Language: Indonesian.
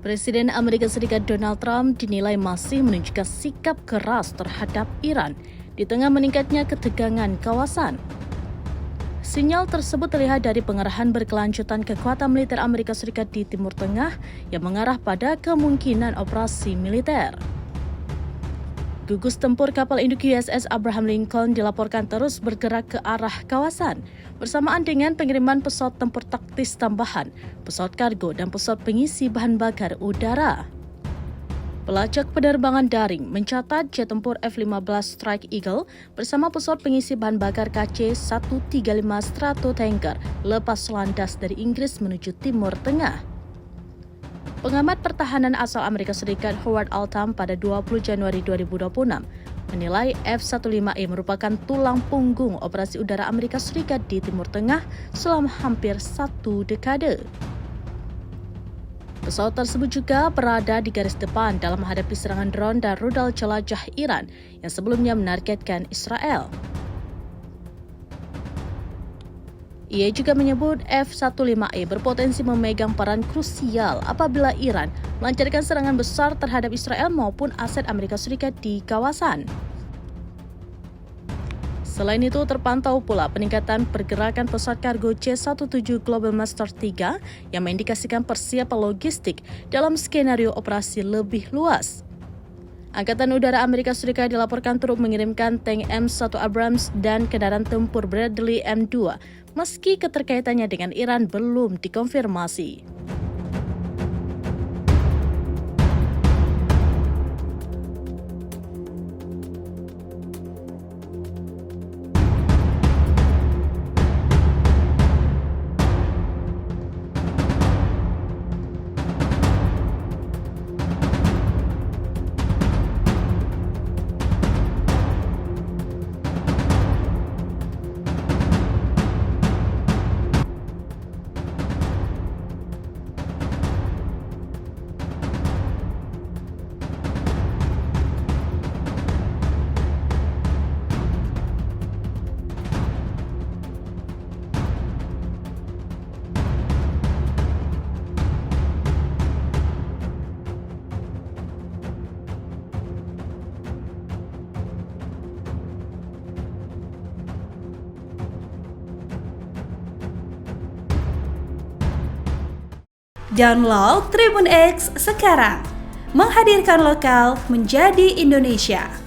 Presiden Amerika Serikat Donald Trump dinilai masih menunjukkan sikap keras terhadap Iran di tengah meningkatnya ketegangan kawasan. Sinyal tersebut terlihat dari pengerahan berkelanjutan kekuatan militer Amerika Serikat di Timur Tengah yang mengarah pada kemungkinan operasi militer. Gugus tempur kapal induk USS Abraham Lincoln dilaporkan terus bergerak ke arah kawasan bersamaan dengan pengiriman pesawat tempur taktis tambahan, pesawat kargo dan pesawat pengisi bahan bakar udara. Pelacak penerbangan daring mencatat jet tempur F-15 Strike Eagle bersama pesawat pengisi bahan bakar KC-135 Stratotanker lepas landas dari Inggris menuju Timur Tengah. Pengamat pertahanan asal Amerika Serikat Howard Altham pada 20 Januari 2026 menilai F-15E merupakan tulang punggung operasi udara Amerika Serikat di Timur Tengah selama hampir 1 dekade. Pesawat tersebut juga berada di garis depan dalam menghadapi serangan drone dan rudal jelajah Iran yang sebelumnya menargetkan Israel. Ia juga menyebut F-15E berpotensi memegang peran krusial apabila Iran melancarkan serangan besar terhadap Israel maupun aset Amerika Serikat di kawasan. Selain itu, terpantau pula peningkatan pergerakan pesawat kargo C-17 Global Master 3 yang mengindikasikan persiapan logistik dalam skenario operasi lebih luas. Angkatan Udara Amerika Serikat dilaporkan turut mengirimkan tank M1 Abrams dan kendaraan tempur Bradley M2 meski keterkaitannya dengan Iran belum dikonfirmasi. Download Tribun X sekarang, menghadirkan lokal menjadi Indonesia.